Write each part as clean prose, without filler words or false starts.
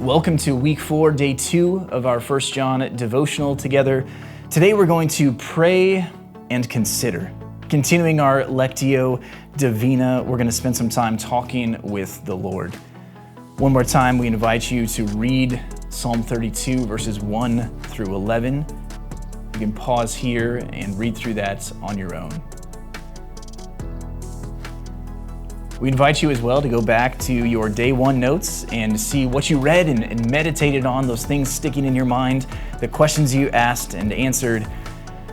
Welcome to week 4, day 2 of our 1 John devotional together. Today we're going to pray and consider. Continuing our lectio, divina, we're going to spend some time talking with the Lord. One more time, we invite you to read Psalm 32, verses 1 through 11. You can pause here and read through that on your own. We invite you as well to go back to your day 1 notes and see what you read and meditated on, those things sticking in your mind, the questions you asked and answered.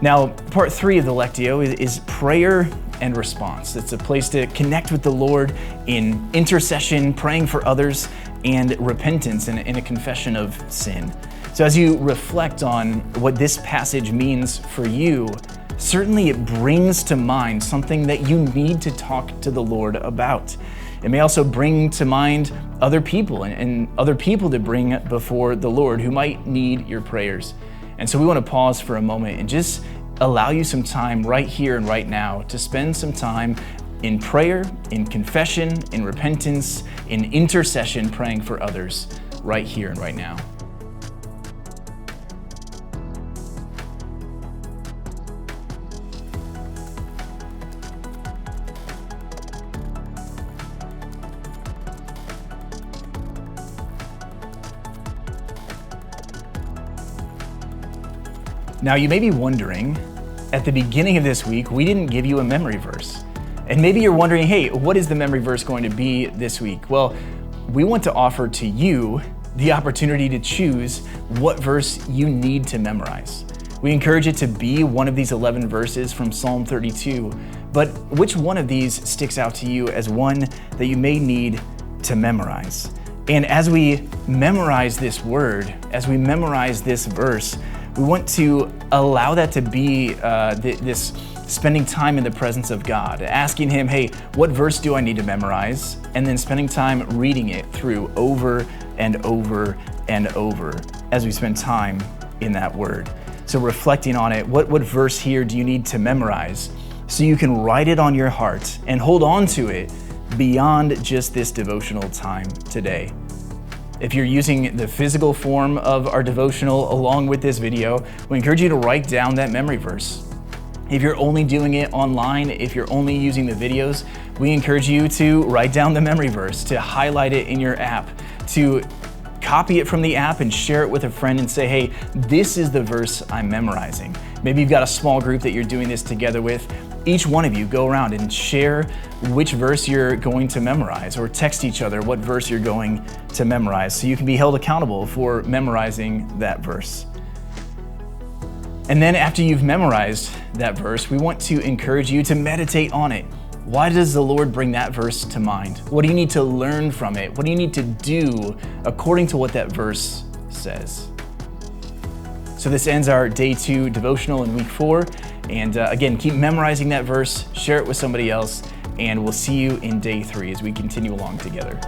Now, part 3 of the lectio is prayer and response. It's a place to connect with the Lord in intercession, praying for others, and repentance and a confession of sin. So as you reflect on what this passage means for you, certainly it brings to mind something that you need to talk to the Lord about. It may also bring to mind other people and other people to bring before the Lord who might need your prayers. And so we want to pause for a moment and just allow you some time right here and right now to spend some time in prayer, in confession, in repentance, in intercession, praying for others right here and right now. Now, you may be wondering, at the beginning of this week, we didn't give you a memory verse. And maybe you're wondering, hey, what is the memory verse going to be this week? Well, we want to offer to you the opportunity to choose what verse you need to memorize. We encourage it to be one of these 11 verses from Psalm 32, but which one of these sticks out to you as one that you may need to memorize? And as we memorize this word, as we memorize this verse, we want to allow that to be this spending time in the presence of God, asking Him, hey, what verse do I need to memorize? And then spending time reading it through over and over and over as we spend time in that word. So reflecting on it, what verse here do you need to memorize so you can write it on your heart and hold on to it beyond just this devotional time today? If you're using the physical form of our devotional along with this video, we encourage you to write down that memory verse. If you're only doing it online, if you're only using the videos, we encourage you to write down the memory verse, to highlight it in your app, to copy it from the app and share it with a friend and say, hey, this is the verse I'm memorizing. Maybe you've got a small group that you're doing this together with. Each one of you go around and share which verse you're going to memorize, or text each other what verse you're going to memorize so you can be held accountable for memorizing that verse. And then after you've memorized that verse, we want to encourage you to meditate on it. Why does the Lord bring that verse to mind? What do you need to learn from it? What do you need to do according to what that verse says? So this ends our day 2 devotional in week 4. And again, keep memorizing that verse, share it with somebody else, and we'll see you in day 3 as we continue along together.